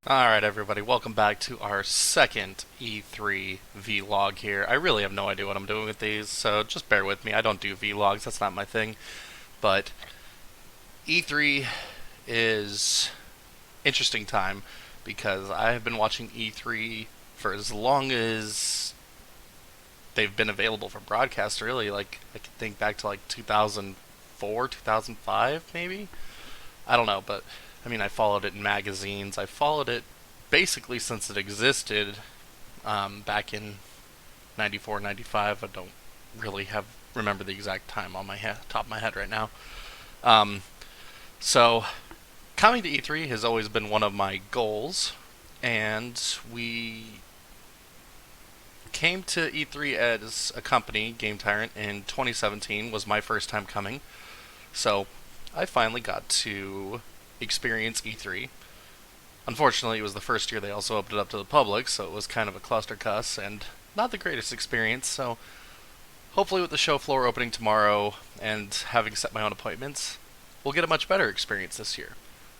Alright everybody, welcome back to our second E3 vlog here. I really have no idea what I'm doing with these, so just bear with me. I don't do vlogs, that's not my thing. But E3 is interesting time because I have been watching E3 for as long as they've been available for broadcast, really. Like, I can think back to like 2004, 2005 maybe? I don't know, but I mean, I followed it in magazines. I followed it basically since it existed back in 94, 95. I don't really remember the exact time on my top of my head right now. Um, so, coming to E3 has always been one of my goals, and we came to E3 as a company, Game Tyrant, in 2017 was my first time coming. So, I finally got to experience E3. Unfortunately, it was the first year they also opened it up to the public, so it was kind of a cluster cuss and not the greatest experience. So, hopefully, with the show floor opening tomorrow and having set my own appointments, we'll get a much better experience this year.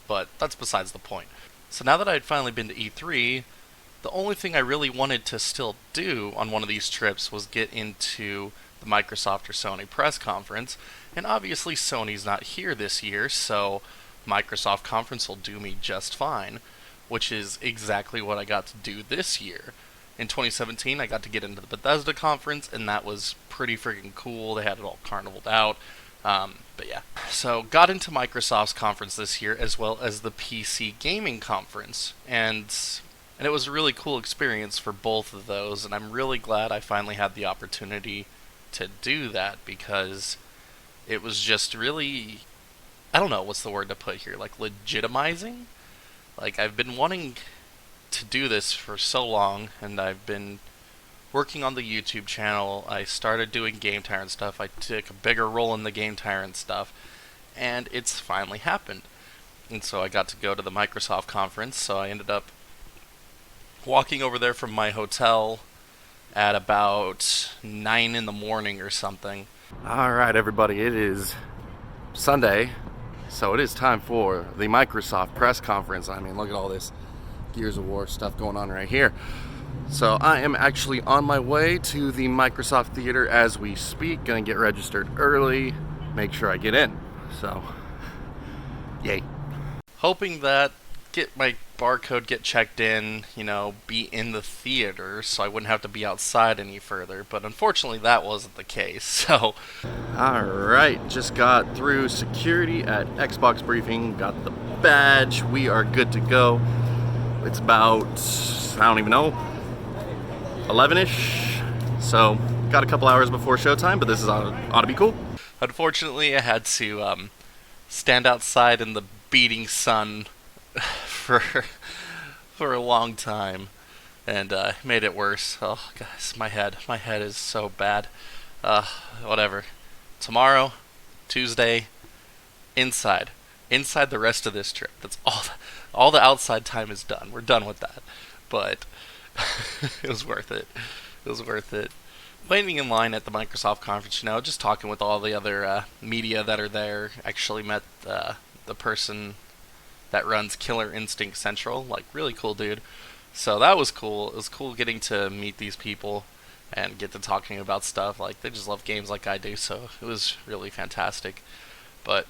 But that's besides the point. So, now that I had finally been to E3, the only thing I really wanted to still do on one of these trips was get into the Microsoft or Sony press conference. And obviously, Sony's not here this year, so Microsoft conference will do me just fine, which is exactly what I got to do this year. In 2017, I got to get into the Bethesda conference, and that was pretty freaking cool. They had it all carnivaled out. But yeah. So, got into Microsoft's conference this year, as well as the PC Gaming Conference. And it was a really cool experience for both of those, and I'm really glad I finally had the opportunity to do that, because it was just really, I don't know what's the word to put here, like legitimizing? Like, I've been wanting to do this for so long, and I've been working on the YouTube channel. I started doing Game Tyrant stuff. I took a bigger role in the Game Tyrant stuff, and it's finally happened. And so I got to go to the Microsoft conference, so I ended up walking over there from my hotel at about 9 in the morning or something. Alright everybody, it is Sunday, so it is time for the Microsoft press conference. I mean, look at all this Gears of War stuff going on right here. So I am actually on my way to the Microsoft Theater as we speak. Gonna get registered early, make sure I get in. So, yay. Hoping that get my barcode, get checked in, be in the theater so I wouldn't have to be outside any further, but unfortunately that wasn't the case. So, alright, just got through security at Xbox briefing, got the badge, we are good to go. It's about, I don't even know, 11-ish, so got a couple hours before showtime, but this is ought to be cool. Unfortunately, I had to stand outside in the beating sun for a long time, and made it worse. Oh, guys, my head is so bad. Whatever. Tomorrow, Tuesday, inside the rest of this trip. That's all the outside time is done. We're done with that. But it was worth it. It was worth it. Waiting in line at the Microsoft conference, just talking with all the other media that are there. Actually met the person that runs Killer Instinct Central, like, really cool dude. So that was cool. It was cool getting to meet these people and get to talking about stuff. Like, they just love games like I do, so it was really fantastic. But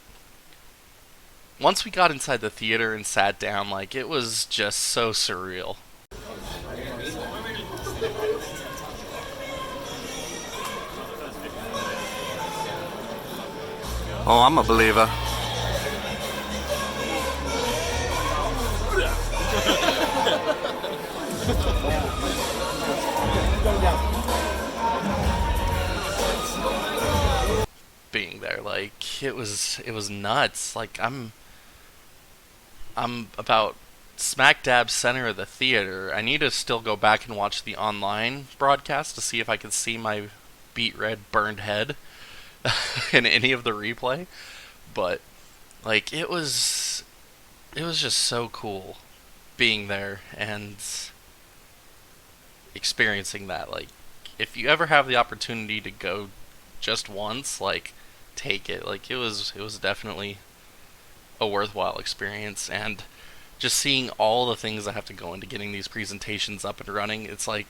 once we got inside the theater and sat down, like, it was just so surreal. Oh, I'm a believer. Being there, like, it was nuts. Like, I'm about smack dab center of the theater. I need to still go back and watch the online broadcast to see if I can see my beet red burned head in any of the replay. But like, it was just so cool being there and experiencing that. Like, if you ever have the opportunity to go just once, like, take it. Like, it was definitely a worthwhile experience, and just seeing all the things that have to go into getting these presentations up and running, it's like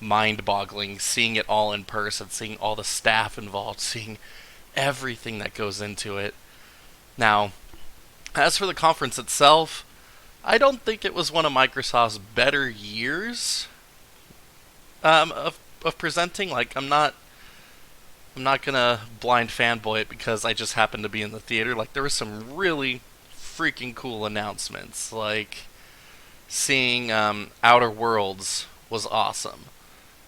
mind-boggling. Seeing it all in person, seeing all the staff involved, seeing everything that goes into it. Now, as for the conference itself, I don't think it was one of Microsoft's better years of presenting. Like, I'm not gonna blind fanboy it because I just happened to be in the theater. Like, there were some really freaking cool announcements. Like, seeing Outer Worlds was awesome.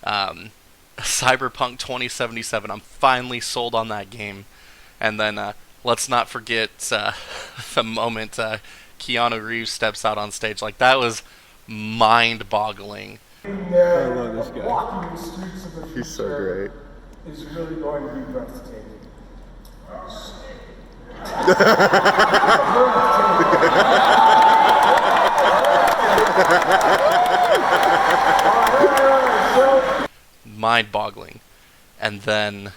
Cyberpunk 2077, I'm finally sold on that game. And then let's not forget the moment Keanu Reeves steps out on stage. Like, that was mind-boggling. I love this guy. Walking the streets of the future. He's so great. Is really going to be breathtaking. Mind-boggling. And then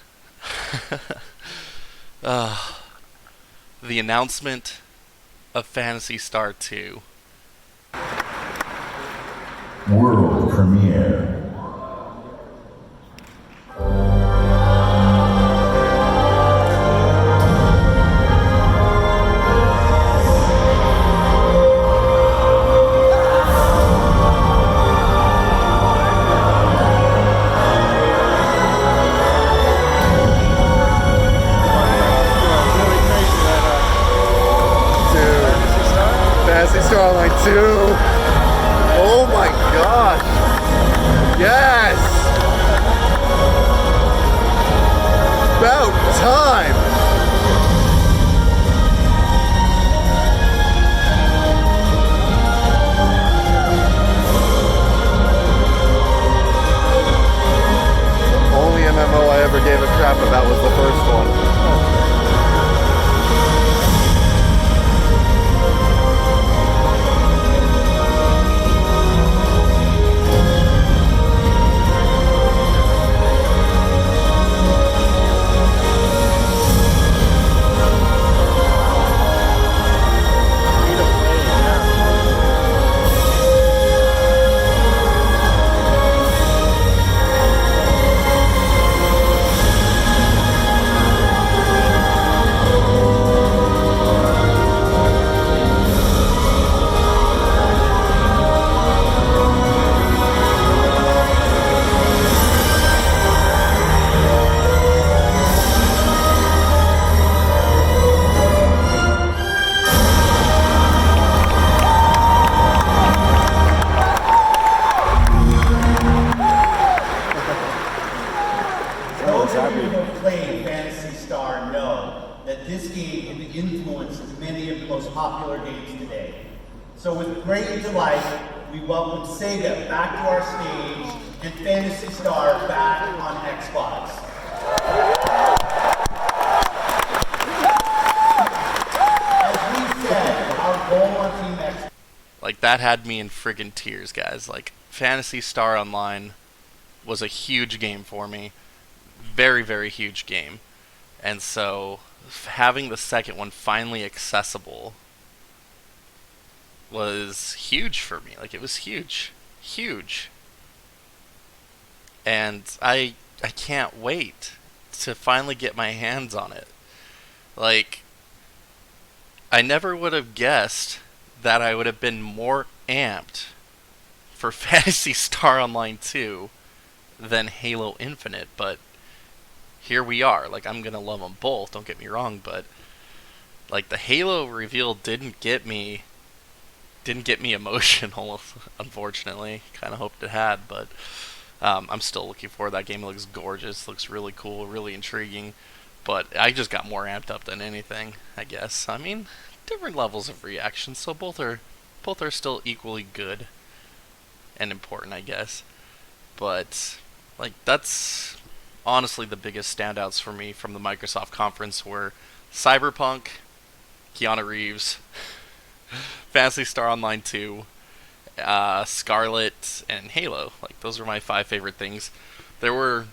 the announcement of Phantasy Star 2. World premiere. Fantasy Star Online 2. Oh my gosh. Yes. About time. Only MMO I ever gave a crap about was the first one. Those of you who have played Phantasy Star know that this game can influence many of the most popular games today. So with great delight, we welcome Sega back to our stage and Phantasy Star back on Xbox. As we said, our goal on Team Xbox. Like, that had me in friggin' tears, guys. Like, Phantasy Star Online was a huge game for me. Very, very huge game. And so, having the second one finally accessible was huge for me. Like, it was huge. Huge. And I can't wait to finally get my hands on it. Like, I never would have guessed that I would have been more amped for Phantasy Star Online 2 than Halo Infinite, but here we are. Like, I'm gonna love them both, don't get me wrong, but like, the Halo reveal didn't get me emotional, unfortunately. Kind of hoped it had, but I'm still looking forward. That game looks gorgeous, looks really cool, really intriguing, but I just got more amped up than anything, I guess. I mean, different levels of reaction, so both are still equally good and important, I guess. But like, that's honestly the biggest standouts for me from the Microsoft conference were Cyberpunk, Keanu Reeves, Phantasy Star Online 2, Scarlet, and Halo. Like, those were my 5 favorite things. There were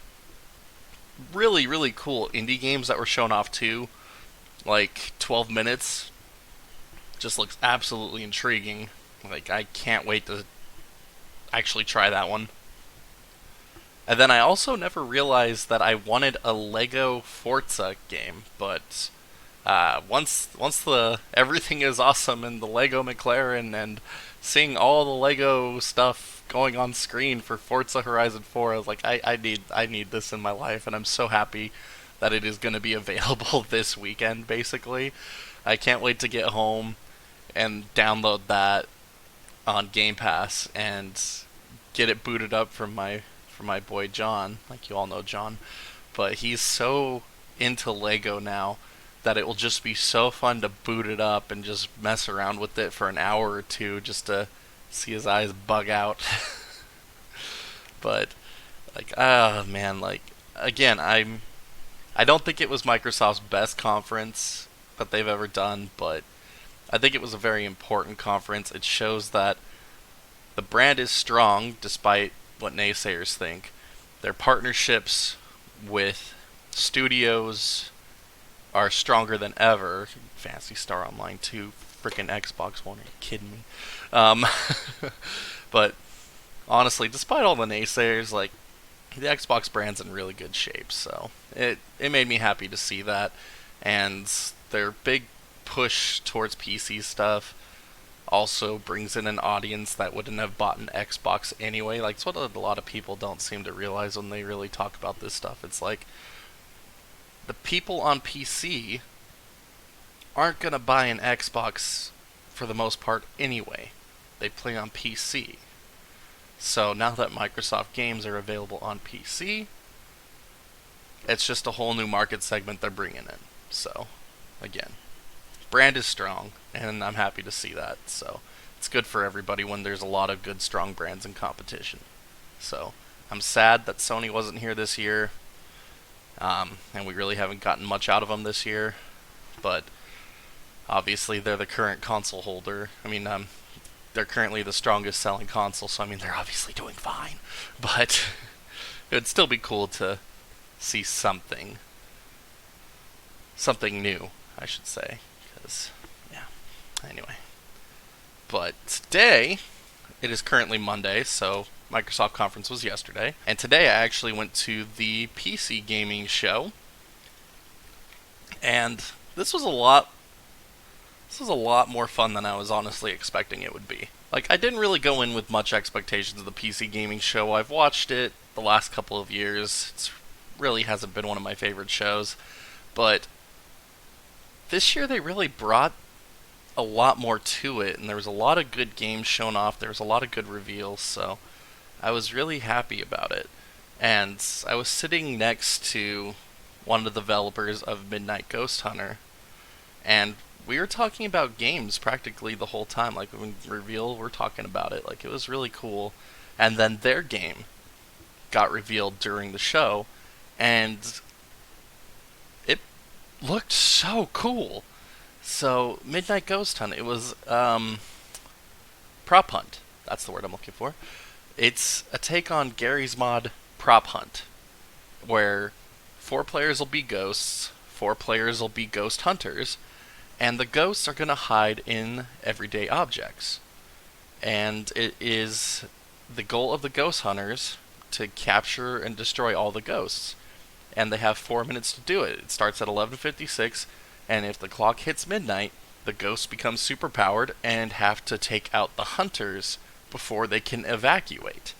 really, really cool indie games that were shown off too, like 12 Minutes. just looks absolutely intriguing. Like, I can't wait to actually try that one. And then I also never realized that I wanted a Lego Forza game, but once the everything is awesome and the Lego McLaren and seeing all the Lego stuff going on screen for Forza Horizon 4, I was like, I need this in my life, and I'm so happy that it is going to be available this weekend. Basically, I can't wait to get home and download that on Game Pass and get it booted up from my boy John. Like, you all know John, but he's so into Lego now that it will just be so fun to boot it up and just mess around with it for an hour or two just to see his eyes bug out. But like, man, like, again, I don't think it was Microsoft's best conference that they've ever done, but I think it was a very important conference. It shows that the brand is strong despite what naysayers think. Their partnerships with studios are stronger than ever. Phantasy Star Online 2, freaking Xbox One, are you kidding me? But honestly, despite all the naysayers, like, the Xbox brand's in really good shape, so it made me happy to see that. And their big push towards PC stuff also brings in an audience that wouldn't have bought an Xbox anyway. Like, it's what a lot of people don't seem to realize when they really talk about this stuff. It's like, the people on PC aren't going to buy an Xbox for the most part anyway. They play on PC. So now that Microsoft games are available on PC, it's just a whole new market segment they're bringing in. So, again, brand is strong, and I'm happy to see that. So it's good for everybody when there's a lot of good, strong brands in competition. So I'm sad that Sony wasn't here this year, and we really haven't gotten much out of them this year. But obviously they're the current console holder. I mean, they're currently the strongest selling console, so I mean, they're obviously doing fine. But it would still be cool to see something new, I should say. Yeah. Anyway. But today, it is currently Monday, so Microsoft conference was yesterday. And today I actually went to the PC gaming show. And this was a lot more fun than I was honestly expecting it would be. Like, I didn't really go in with much expectations of the PC gaming show. I've watched it the last couple of years. It really hasn't been one of my favorite shows. But this year they really brought a lot more to it, and there was a lot of good games shown off. There was a lot of good reveals, so I was really happy about it. And I was sitting next to one of the developers of Midnight Ghost Hunter, and we were talking about games practically the whole time. Like, when reveal, we're talking about it. Like, it was really cool. And then their game got revealed during the show, and it looked so cool. So, Midnight Ghost Hunt, it was Prop Hunt. That's the word I'm looking for. It's a take on Gary's Mod Prop Hunt, where 4 players will be ghosts, 4 players will be ghost hunters, and the ghosts are going to hide in everyday objects. And it is the goal of the ghost hunters to capture and destroy all the ghosts. And they have 4 minutes to do it. It starts at 11:56, and if the clock hits midnight, the ghosts become superpowered and have to take out the hunters before they can evacuate.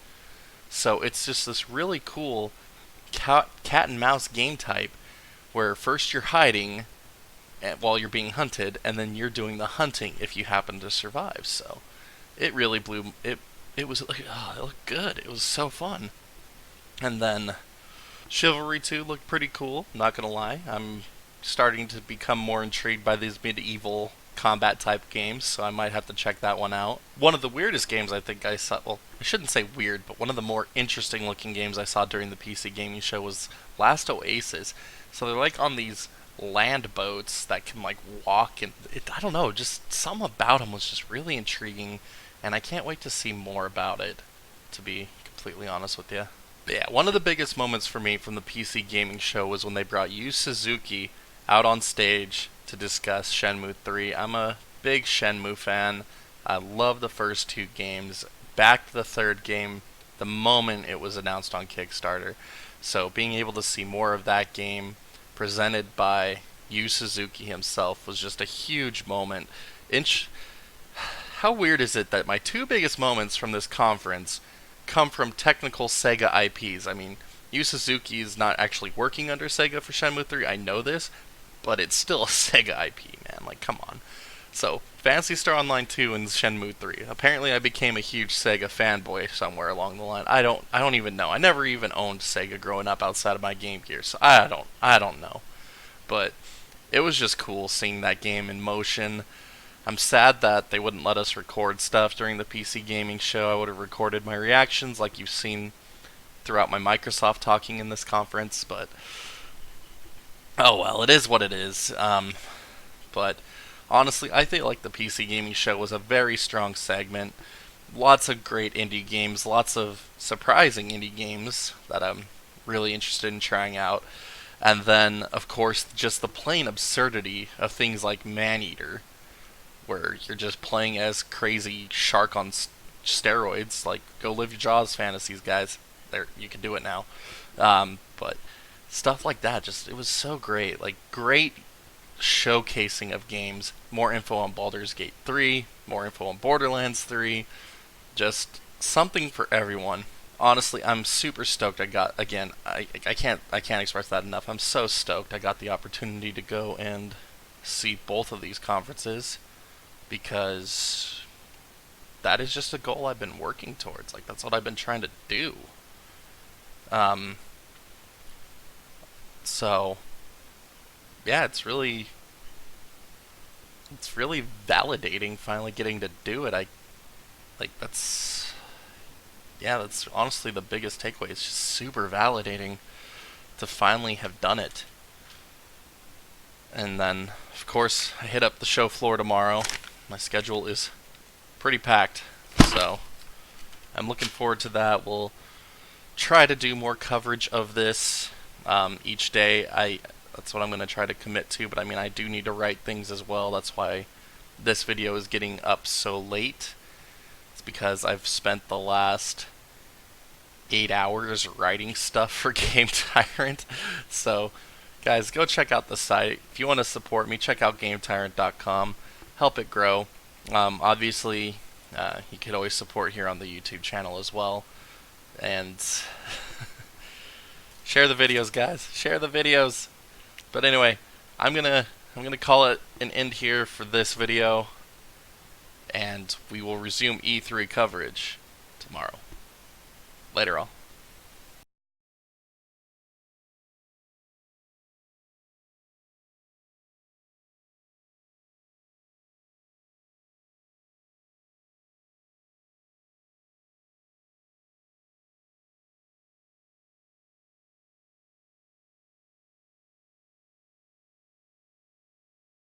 So it's just this really cool cat and mouse game type where first you're hiding while you're being hunted, and then you're doing the hunting if you happen to survive. So it really blew it. It was like, it looked good. It was so fun. And then Chivalry 2 looked pretty cool. Not gonna lie, I'm starting to become more intrigued by these medieval combat type games, so I might have to check that one out. One of the weirdest games I think I saw, well, I shouldn't say weird, but one of the more interesting looking games I saw during the PC gaming show was Last Oasis. So they're like on these land boats that can like walk, and I don't know, just something about them was just really intriguing, and I can't wait to see more about it, to be completely honest with you. But yeah, one of the biggest moments for me from the PC gaming show was when they brought Yu Suzuki out on stage to discuss Shenmue 3. I'm a big Shenmue fan. I love the first two games. Backed the third game the moment it was announced on Kickstarter. So being able to see more of that game presented by Yu Suzuki himself was just a huge moment. How weird is it that my two biggest moments from this conference come from technical Sega IPs? I mean, Yu Suzuki is not actually working under Sega for Shenmue 3, I know this, but it's still a Sega IP, man. Like, come on. So, Phantasy Star Online 2 and Shenmue 3. Apparently I became a huge Sega fanboy somewhere along the line. I don't even know. I never even owned Sega growing up outside of my Game Gear, so I don't know. But it was just cool seeing that game in motion. I'm sad that they wouldn't let us record stuff during the PC gaming show. I would have recorded my reactions like you've seen throughout my Microsoft talking in this conference, but oh well, it is what it is. But honestly, I feel like the PC gaming show was a very strong segment. Lots of great indie games, lots of surprising indie games that I'm really interested in trying out. And then, of course, just the plain absurdity of things like Maneater, where you're just playing as crazy shark on steroids. Like, go live your Jaws fantasies, guys. There, you can do it now. But stuff like that, it was so great. Like, great showcasing of games. More info on Baldur's Gate 3, more info on Borderlands 3. Just something for everyone. Honestly, I'm super stoked. I can't express that enough. I'm so stoked I got the opportunity to go and see both of these conferences, because that is just a goal I've been working towards. Like, that's what I've been trying to do. So yeah, it's really validating finally getting to do it. That's honestly the biggest takeaway. It's just super validating to finally have done it. And then, of course, I hit up the show floor tomorrow. My schedule is pretty packed, so I'm looking forward to that. We'll try to do more coverage of this each day. That's what I'm going to try to commit to, but I mean, I do need to write things as well. That's why this video is getting up so late. It's because I've spent the last 8 hours writing stuff for Game Tyrant. So, guys, go check out the site. If you want to support me, check out GameTyrant.com. Help it grow. Obviously, you could always support here on the YouTube channel as well. And share the videos, guys. Share the videos. But anyway, I'm gonna call it an end here for this video, and we will resume E3 coverage tomorrow. Later, all.